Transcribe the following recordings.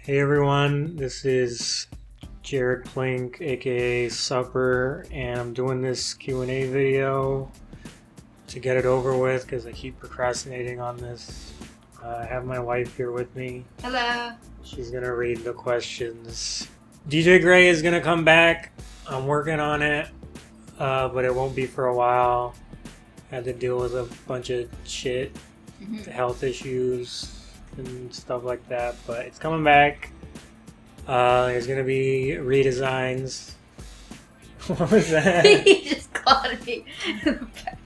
Hey everyone, this is Jared Plink, aka Supper, and I'm doing this Q&A video to get it over with because I keep procrastinating on this. I have my wife here with me. Hello. She's gonna read the questions. DJ Gray is gonna come back. I'm working on it, but it won't be for a while. Had to deal with a bunch of shit, health issues and stuff like that, but it's coming back. There's gonna be redesigns. What was that? He just caught me in the back.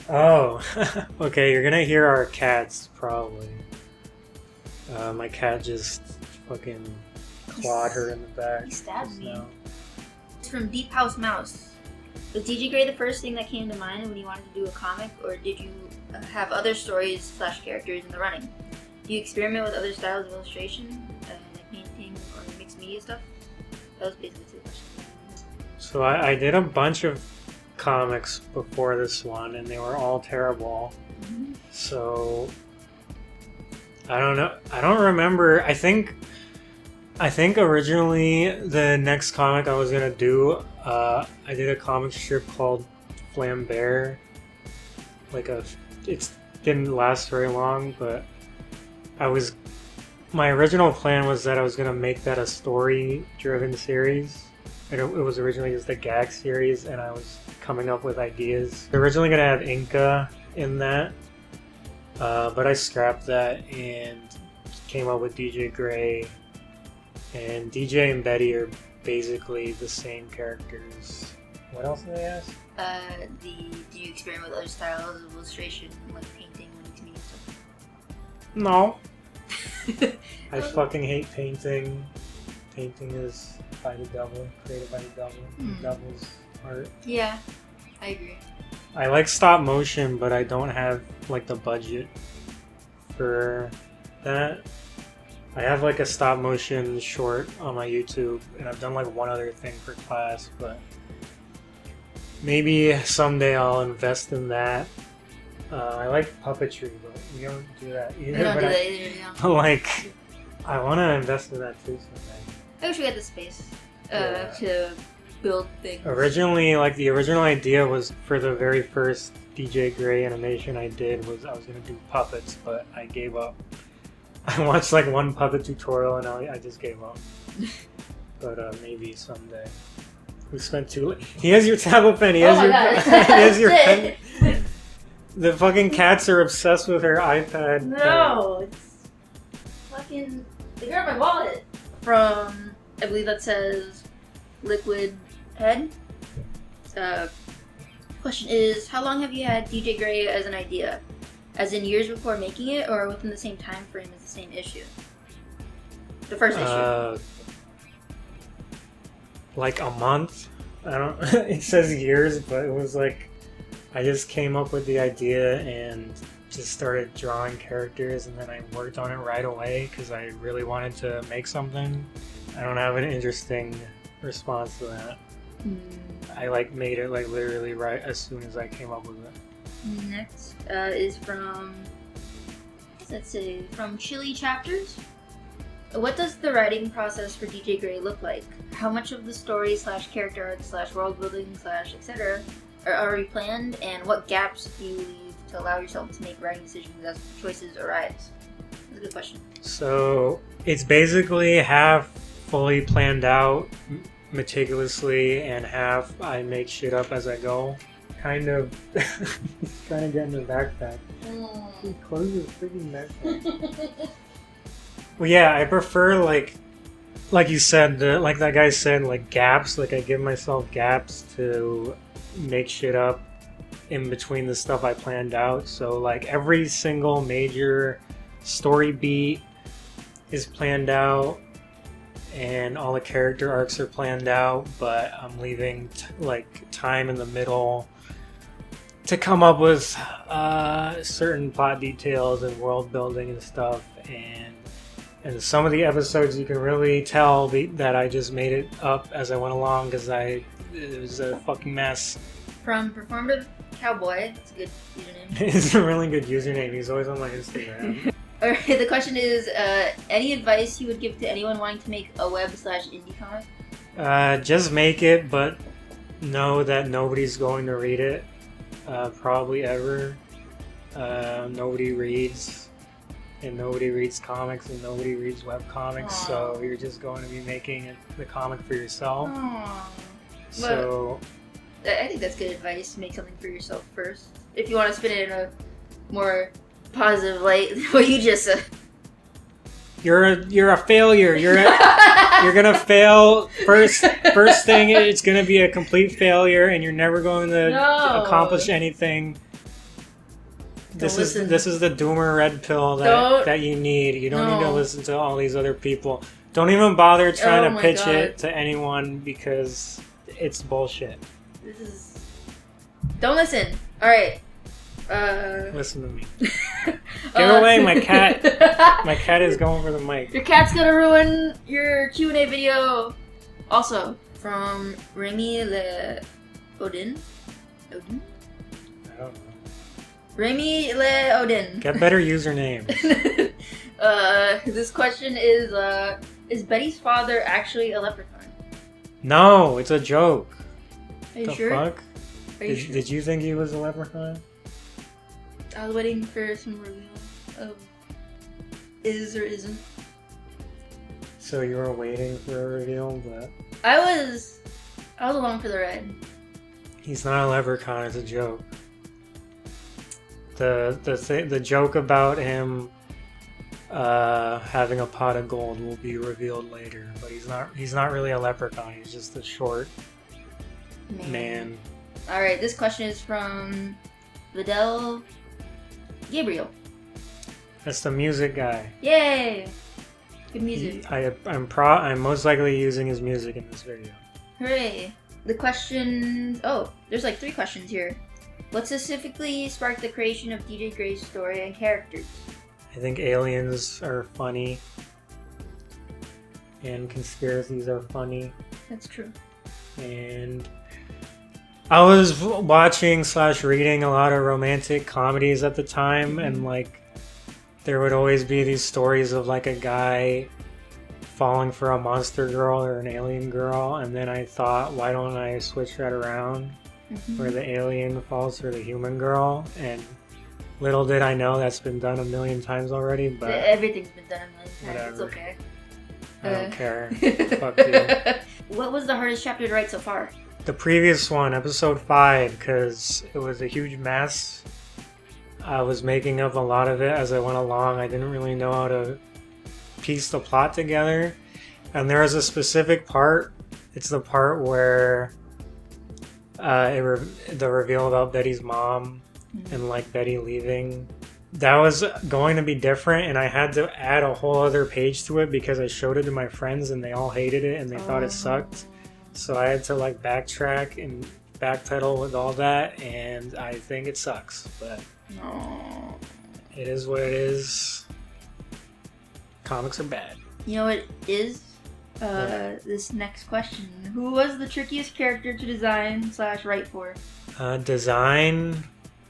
Oh, okay, you're gonna hear our cats probably. My cat just fucking clawed her in the back. He stabbed just me. now. It's from Deep House Mouse. Was DJ Gray the first thing that came to mind when you wanted to do a comic, or did you have other stories / characters in the running? Do you experiment with other styles of illustration, like painting or mixed media stuff? That was basically the question. So I did a bunch of comics before this one, and they were all terrible. So I don't know. I don't remember. I think originally the next comic I was gonna do, I did a comic strip called Flambert. It didn't last very long, but my original plan was that I was gonna make that a story-driven series. It was originally just a gag series, and I was coming up with ideas. Originally gonna have Inca in that, but I scrapped that and came up with DJ Gray. And DJ and Betty are basically the same characters. What else did I ask? Do you experiment with other styles of illustration, like painting or mixed media stuff? No. I fucking hate painting. Painting is by the devil, created by the devil. The devil's art. Yeah, I agree. I like stop motion, but I don't have like the budget for that. I have like a stop motion short on my YouTube, and I've done like one other thing for class, but maybe someday I'll invest in that. I like puppetry, but we don't do that either. We don't do that either, yeah. But like, I want to invest in that too someday. I wish we had the space Yeah. to build things. Originally, like the original idea was for the very first DJ Gray animation I did was I was gonna do puppets, but I gave up. I watched like one puppet tutorial and I just gave up. But maybe someday. We spent too. He has your tablet pen. He has Oh my your. God. He has your Shit. pen. The fucking cats are obsessed with her iPad. No, it's fucking. They grabbed my wallet. From, I believe that says Liquid Head. Question is, how long have you had DJ Gray as an idea? As in years before making it, or within the same time frame as the same issue? The first issue. Like a month. I don't. It says years, but it was like I just came up with the idea and just started drawing characters, and then I worked on it right away because I really wanted to make something. I don't have an interesting response to that. I like made it like literally right as soon as I came up with it. Next is from, let's see, from Chili Chapters. What does the writing process for DJ Gray look like? How much of the story / character art / world building / etc. are already planned, and what gaps do you leave to allow yourself to make writing decisions as choices arise? That's a good question. So it's basically half fully planned out meticulously and half I make shit up as I go. Kind of trying to get in the backpack. Close your freaking backpack. Well, yeah, I prefer like you said, like that guy said, like gaps. Like I give myself gaps to make shit up in between the stuff I planned out. So like every single major story beat is planned out, and all the character arcs are planned out. But I'm leaving like time in the middle to come up with certain plot details and world building and stuff, and some of the episodes you can really tell that I just made it up as I went along because it was a fucking mess. From Performative Cowboy, that's a good username. It's a really good username. He's always on my Instagram. Alright, the question is, any advice you would give to anyone wanting to make a web/indie comic? Just make it, but know that nobody's going to read it. Probably ever. Nobody reads. And nobody reads comics, and nobody reads web comics, so you're just going to be making the comic for yourself. Aww. So... I think that's good advice. Make something for yourself first. If you want to spin it in a more positive light than what you just said. You're a failure. You're gonna fail. First thing, it's gonna be a complete failure, and you're never going to accomplish anything. This is the doomer red pill that you need. You don't need to listen to all these other people. Don't even bother trying to pitch it to anyone because it's bullshit. Don't listen. All right. Listen to me. Get away, my cat. My cat is going for the mic. Your cat's gonna ruin your Q&A video. Also, from Remy Le Odin. Odin? I don't know. Remy Le Odin. Get better usernames. This question is Betty's father actually a leprechaun? No, it's a joke. Are you the sure? Fuck? Sure? Did you think he was a leprechaun? I was waiting for some reveal of is or isn't. So you were waiting for a reveal, but I was along for the ride. He's not a leprechaun. It's a joke. The joke about him having a pot of gold will be revealed later, but he's not really a leprechaun. He's just a short man. All right, this question is from Vidal Gabriel. That's the music guy. Yay! Good music. I'm most likely using his music in this video. Hooray! The question. Oh, there's like 3 questions here. What specifically sparked the creation of DJ Gray's story and characters? I think aliens are funny. And conspiracies are funny. That's true. And I was watching / reading a lot of romantic comedies at the time, and like there would always be these stories of like a guy falling for a monster girl or an alien girl, and then I thought, why don't I switch that around where the alien falls for the human girl? And little did I know that's been done a million times already, but everything's been done a million times. Whatever. It's okay. I don't care. Fuck you. What was the hardest chapter to write so far? The previous one, episode 5, because it was a huge mess. I was making up a lot of it as I went along. I didn't really know how to piece the plot together. And there was a specific part. It's the part where the reveal about Betty's mom and like Betty leaving. That was going to be different, and I had to add a whole other page to it because I showed it to my friends and they all hated it and they thought it sucked. So I had to like backtrack and backpedal with all that, and I think it sucks, but it is what it is. Comics are bad. You know what it is? This next question. Who was the trickiest character to design / write for? Design?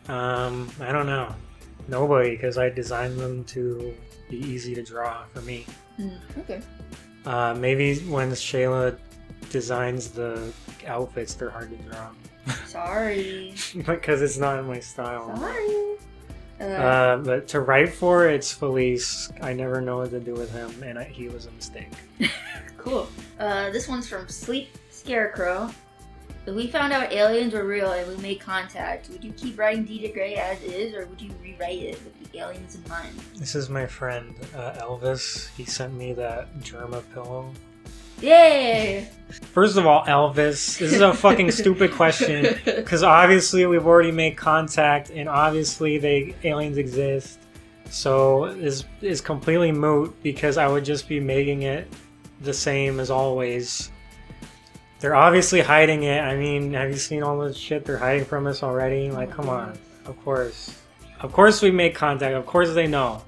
I don't know. Nobody, because I designed them to be easy to draw for me. Okay. Maybe when Shayla designs the outfits, they're hard to draw. Sorry. Because it's not in my style. Sorry. But to write for, it's Felice. I never know what to do with him, and he was a mistake. Cool. This one's from Sleep Scarecrow. If we found out aliens were real and we made contact, would you keep writing DJ Gray as is, or would you rewrite it with the aliens in mind? This is my friend Elvis. He sent me that Germa pillow. Yay! First of all, Elvis, this is a fucking stupid question, because obviously we've already made contact, and obviously aliens exist. So is completely moot, because I would just be making it the same as always. They're obviously hiding it. I mean, have you seen all the shit they're hiding from us already? Like, come on. Of course. Of course we make contact. Of course they know.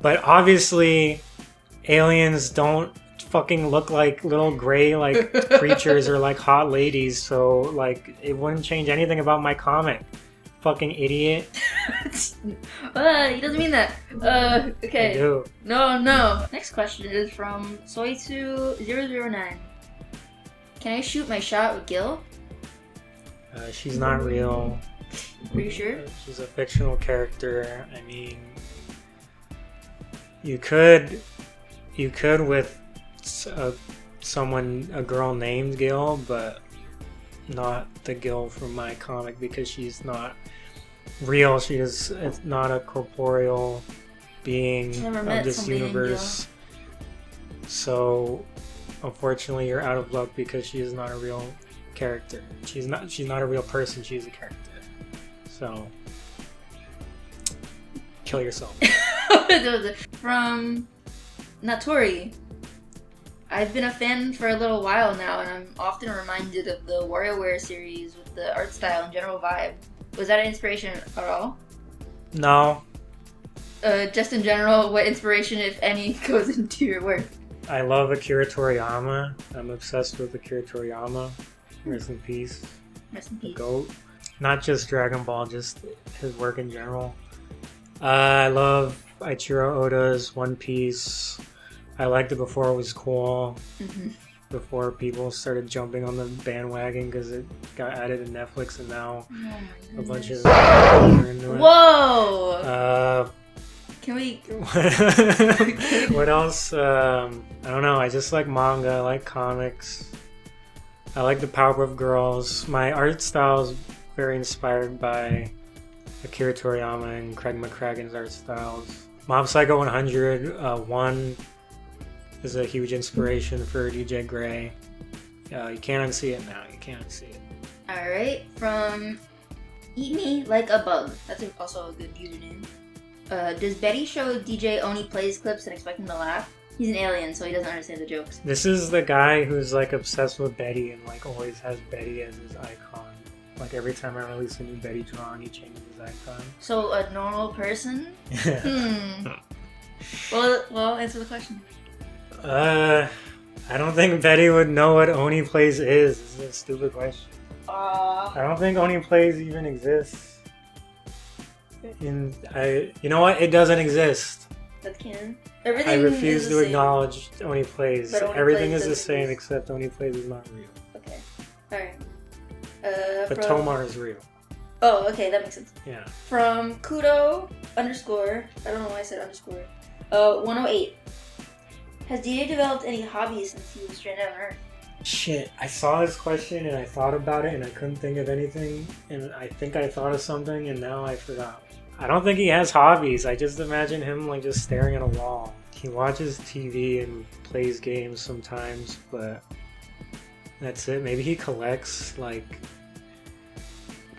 But obviously, aliens don't fucking look like little gray, like, creatures or like hot ladies. So, like, it wouldn't change anything about my comic. fucking idiot. He doesn't mean that. I Okay. do. No. Next question is from Soitu009. Can I shoot my shot with Gil? She's not real. Are you sure? She's a fictional character. I mean, you could with a girl named Gil, but not the Gil from my comic because she's not real. It's not a corporeal being Never of met this somebody named universe. So, unfortunately, you're out of luck because she is not a real character. She's not a real person. She's a character. So, kill yourself. From Natori. I've been a fan for a little while now, and I'm often reminded of the WarioWare series with the art style and general vibe. Was that an inspiration at all? No, Just in general, what inspiration, if any, goes into your work? I love Akira Toriyama. I'm obsessed with Akira Toriyama. Rest in peace. Rest in The peace. GOAT. Not just Dragon Ball, just his work in general. I love Eiichiro Oda's One Piece. I liked it before it was cool. Mm-hmm. Before people started jumping on the bandwagon because it got added to Netflix and now a bunch of people are into it. Whoa! Can we? What else? I don't know. I just like manga. I like comics. I like the Powerpuff Girls. My art style is very inspired by Akira Toriyama and Craig McCracken's art styles. Mob Psycho 100 1 is a huge inspiration for DJ Grey. You can't unsee it now. You can't unsee it. Alright, from Eat Me Like a Bug. That's also a good username. Does Betty show DJ Oni plays clips and expect him to laugh? He's an alien, so he doesn't understand the jokes. This is the guy who's like obsessed with Betty and like always has Betty as his icon. Like every time I release a new Betty drawing, he changes his icon. So a normal person? Well, answer the question. I don't think Betty would know what Oni Plays is. This is a stupid question. I don't think Oni Plays even exists. You know what? It doesn't exist. That's canon. I Everything refuse is to the same. acknowledge Oni Plays. But Oni Everything Plays is the doesn't same exist. except Oni Plays is not real. Okay. Alright. But Tomar is real. Oh, okay, that makes sense. Yeah. From Kudo _ I don't know why I said underscore. 108. Has DJ developed any hobbies since he was stranded on Earth? Shit, I saw this question and I thought about it and I couldn't think of anything. And I think I thought of something and now I forgot. I don't think he has hobbies. I just imagine him like just staring at a wall. He watches TV and plays games sometimes, but that's it. Maybe he collects like...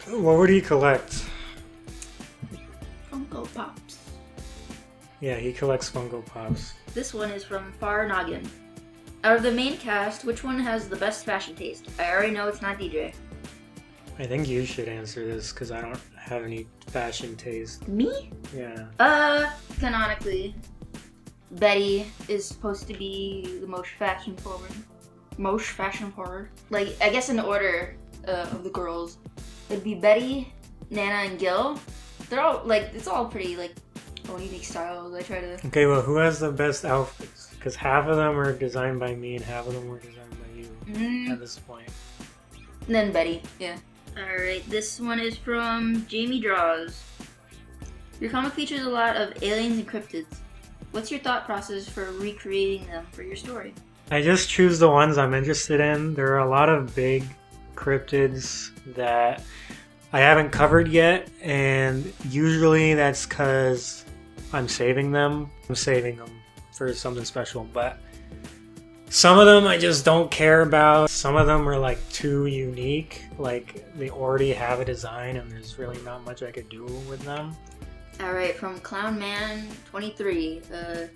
What would he collect? Funko Pops. Yeah, he collects Funko Pops. This one is from Far Noggin. Out of the main cast, which one has the best fashion taste? I already know it's not DJ. I think you should answer this because I don't have any fashion taste. Me? Yeah. Canonically, Betty is supposed to be the most fashion forward. Like, I guess in order of the girls, it'd be Betty, Nana, and Gil. They're all, like, it's all pretty, like, unique styles. I try to... Okay, well, who has the best outfits? Because half of them are designed by me and half of them were designed by you at this point. And then Betty, yeah. Alright, this one is from Jamie Draws. Your comic features a lot of aliens and cryptids. What's your thought process for recreating them for your story? I just choose the ones I'm interested in. There are a lot of big cryptids that I haven't covered yet, and usually that's because I'm saving them. I'm saving them for something special, but some of them I just don't care about. Some of them are like too unique, like they already have a design and there's really not much I could do with them. Alright, from Clownman23.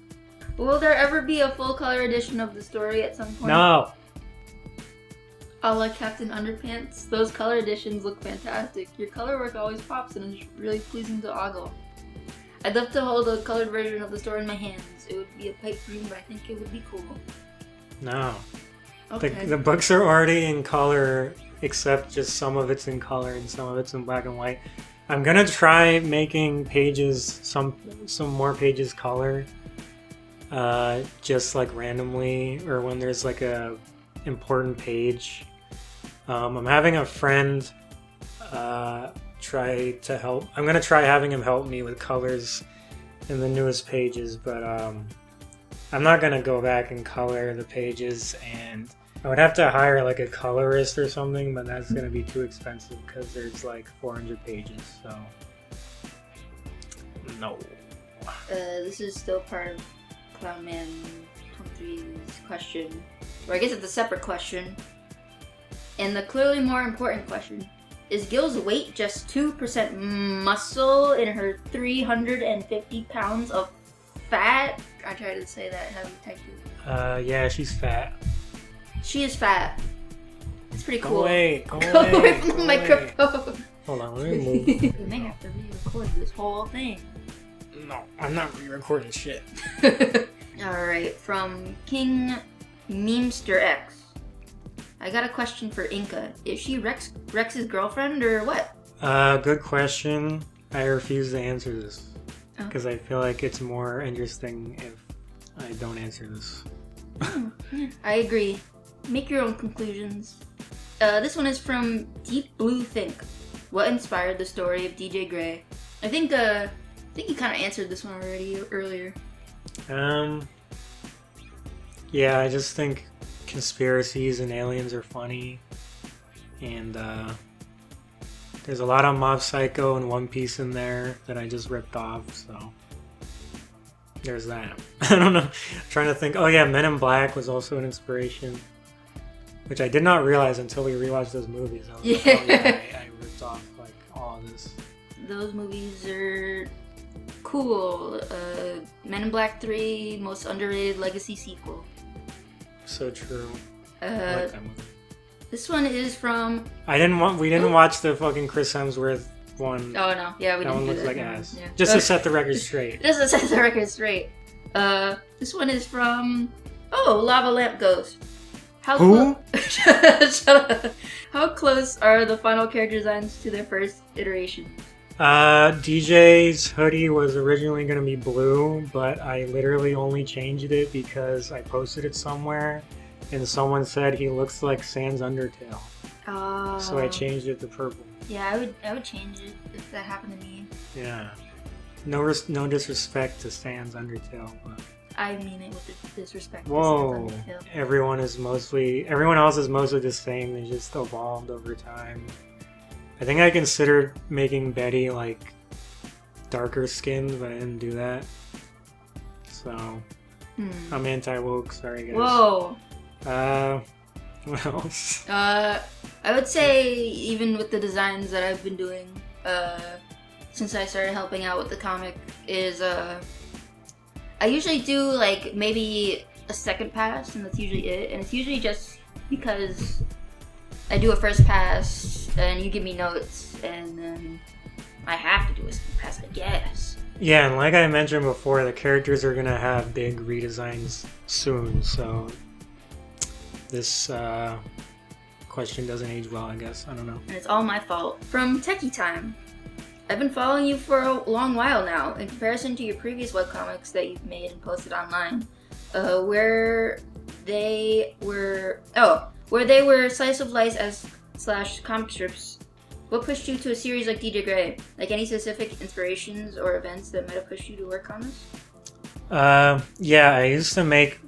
Will there ever be a full color edition of the story at some point? No. A la Captain Underpants. Those color editions look fantastic. Your color work always pops and is really pleasing to ogle. I'd love to hold a colored version of the story in my hands. It would be a pipe dream, but I think it would be cool. No. Okay. The books are already in color, except just some of it's in color and some of it's in black and white. I'm gonna try making pages, some more pages color, just like randomly, or when there's like a important page. I'm having a friend try to help. I'm gonna try having him help me with colors in the newest pages, but I'm not gonna go back and color the pages, and I would have to hire like a colorist or something, but that's gonna be too expensive because there's like 400 pages, so no. This is still part of Clownman 23's question, or I guess it's a separate question. And the clearly more important question: is Gil's weight just 2% muscle in her 350 pounds of fat? I tried to say that. How do you type it? Yeah, she's fat. She is fat. It's pretty cool. Go away, Go away from the microphone. Hold on, let me move. We may have to re-record this whole thing. No, I'm not re-recording shit. Alright, from King Memester X. I got a question for Inca. Is she Rex's girlfriend or what? Good question. I refuse to answer this Oh. because I feel like it's more interesting if I don't answer this. Yeah, I agree. Make your own conclusions. This one is from Deep Blue Think. What inspired the story of DJ Grey? I think you kind of answered this one already earlier. Yeah, I just think conspiracies and aliens are funny, and there's a lot of Mob Psycho and One Piece in there that I just ripped off, so there's that. I don't know. I'm trying to think. Oh yeah, Men in Black was also an inspiration, which I did not realize until we rewatched those movies. I was like, oh yeah, I ripped off like all of this. Those movies are cool. Men in Black 3, most underrated legacy sequel. So true. I Uh, like that movie. this one is from. We didn't watch the fucking Chris Hemsworth one. Oh no, yeah, we That didn't one do looks that. like No, ass. yeah. Just to set the record straight. Just to set the record straight. This one is from. Oh, Lava Lamp Ghost. How Who? Shut up. How close are the final character designs to their first iteration? DJ's hoodie was originally going to be blue, but I literally only changed it because I posted it somewhere and someone said he looks like Sans Undertale. So I changed it to purple. Yeah, I would change it if that happened to me. Yeah. No disrespect to Sans Undertale, but I mean it with disrespect. to whoa. Sans Undertale. Everyone else is mostly the same. They just evolved over time. I think I considered making Betty like darker skinned, but I didn't do that. So I'm anti-woke, sorry guys. Whoa. What else? I would say even with the designs that I've been doing, since I started helping out with the comic, is I usually do like maybe a second pass, and that's usually it. And it's usually just because I do a first pass, and you give me notes, and then I have to do a second pass, I guess. Yeah, and like I mentioned before, the characters are gonna have big redesigns soon, so this question doesn't age well, I guess. I don't know. And it's all my fault. From Techie Time. I've been following you for a long while now. In comparison to your previous webcomics that you've made and posted online, where they were slice of life / comic strips, what pushed you to a series like DJ Grey? Like any specific inspirations or events that might have pushed you to work on this? Yeah, I used to make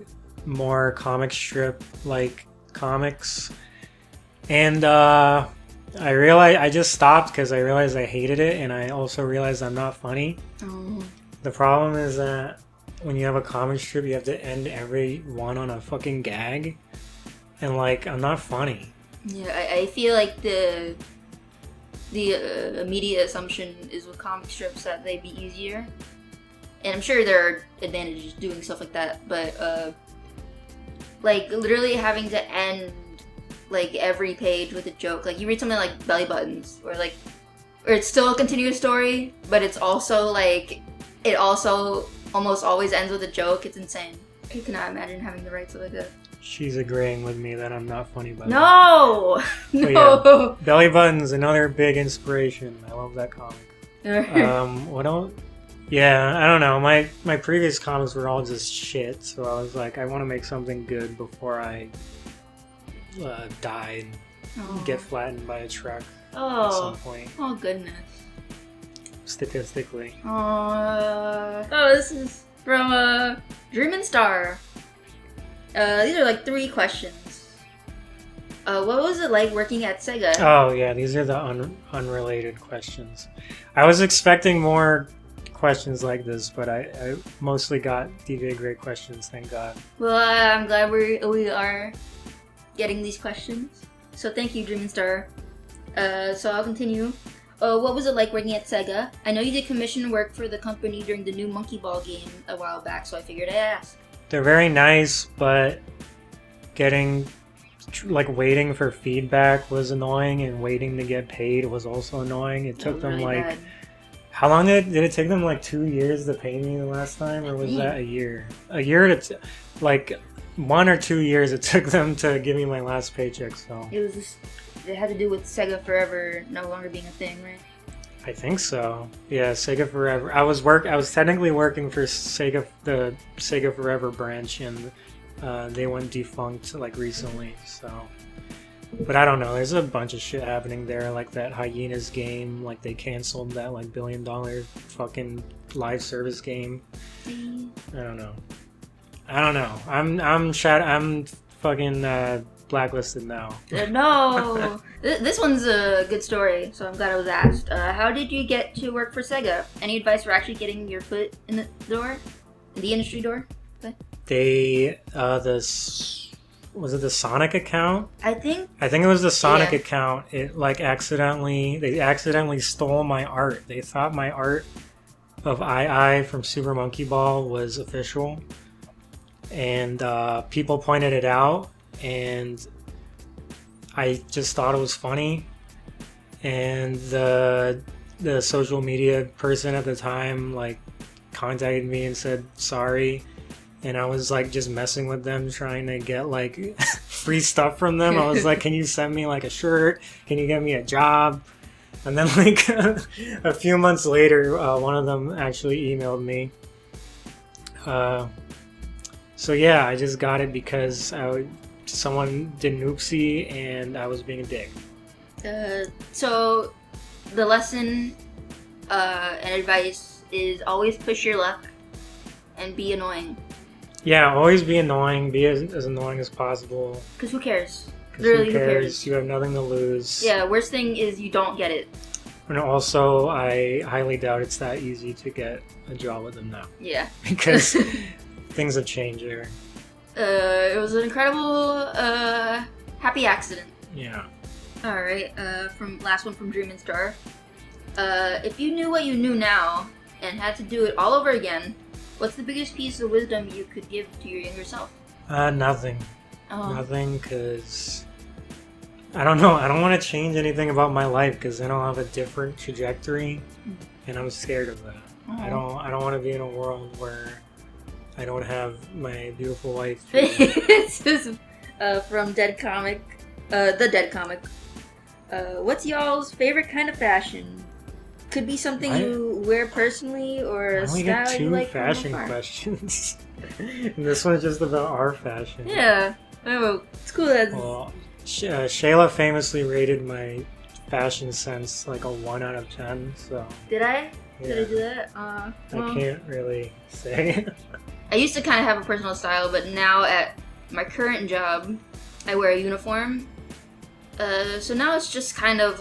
more comic strip like comics, and I just stopped because I realized I hated it, and I also realized I'm not funny. Oh. The problem is that when you have a comic strip, you have to end every one on a fucking gag, and like I'm not funny. Yeah, I feel like the immediate assumption is with comic strips that they'd be easier, and I'm sure there are advantages doing stuff like that, but like literally having to end like every page with a joke. Like you read something like Belly Buttons, or it's still a continuous story, but it's also like it also almost always ends with a joke. It's insane. I cannot imagine having to write something like that. She's agreeing with me that I'm not funny, by the way. No! No! Belly Button's another big inspiration. I love that comic. What else? Yeah, I don't know. My previous comics were all just shit, so I was like, I want to make something good before I die and get flattened by a truck at some point. Oh, goodness. Statistically. Oh, this is from Dreamin' Star. These are like 3 questions. What was it like working at Sega? Oh yeah, these are the unrelated questions. I was expecting more questions like this, but I mostly got DJ Gray questions, thank God. Well, I'm glad we are getting these questions. So thank you, Dreamin' Star. So I'll continue. What was it like working at Sega? I know you did commission work for the company during the new Monkey Ball game a while back, so I figured I'd ask. They're very nice, but waiting for feedback was annoying, and waiting to get paid was also annoying. It took them really bad. How long did it take them? 2 years to pay me the last time, or was that a year? A year to 1 or 2 years it took them to give me my last paycheck. So it was just, it had to do with Sega Forever no longer being a thing, right? I think so. Yeah, Sega Forever. I was technically working for Sega, the Sega Forever branch, and they went defunct recently. So, but I don't know. There's a bunch of shit happening there, like that Hyenas game. They canceled that $1 billion fucking live service game. I don't know. I'm fucking blacklisted now. No! This one's a good story, so I'm glad I was asked. How did you get to work for Sega? Any advice for actually getting your foot in the door? In the industry door? Okay. They, was it the Sonic account? I think it was the Sonic account. It they accidentally stole my art. They thought my art of II from Super Monkey Ball was official. And people pointed it out, and I just thought it was funny. And the social media person at the time contacted me and said sorry, and I was just messing with them, trying to get free stuff from them. I was like, can you send me a shirt? Can you get me a job? And then a few months later, one of them actually emailed me. So yeah, I just got it because someone did an oopsie and I was being a dick. So the lesson and advice is always push your luck and be annoying. Yeah, always be annoying. Be as annoying as possible. Because who cares? Literally, who cares? You have nothing to lose. Yeah, worst thing is you don't get it. And also, I highly doubt it's that easy to get a job with them now. Yeah. Because things have changed there. It was an incredible, happy accident. Yeah. Alright, last one from Dreamin' Star. If you knew what you knew now and had to do it all over again, what's the biggest piece of wisdom you could give to your younger self? Nothing. Oh. Nothing, because I don't know. I don't want to change anything about my life because then I'll have a different trajectory, and I'm scared of that. Oh. I don't want to be in a world where I don't have my beautiful wife. This is from Dead Comic, the Dead Comic. What's y'all's favorite kind of fashion? Could be something you wear personally or a style get two you like fashion from afar. questions. And this one's just about our fashion. Yeah. Oh, it's cool. Well, Shayla famously rated my fashion sense a 1 out of 10. So Did I? yeah. Did I do that? I can't really say. I used to kind of have a personal style, but now at my current job, I wear a uniform. So now it's just kind of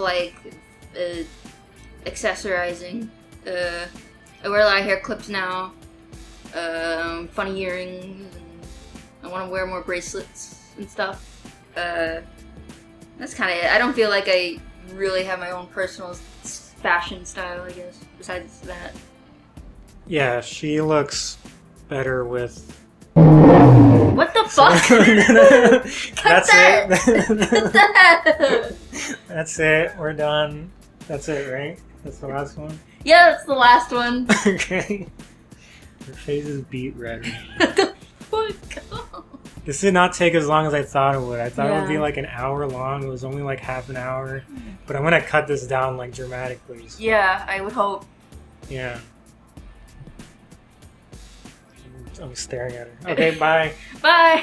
accessorizing. I wear a lot of hair clips now, funny earrings, and I want to wear more bracelets and stuff. That's kind of it. I don't feel like I really have my own personal fashion style, I guess, besides that. Yeah, she looks better with... What the fuck? That's that. it. Cut that. That's it. We're done. That's it, right? That's the last one? Yeah, that's the last one. Okay. Her face is beat red. What the fuck? This did not take as long as I thought it would. I thought it would be Yeah. like an hour long. It was only like half an hour. But I'm gonna cut this down like dramatically. Yeah, I would hope. Yeah. I'm staring at her. Okay, bye. Bye!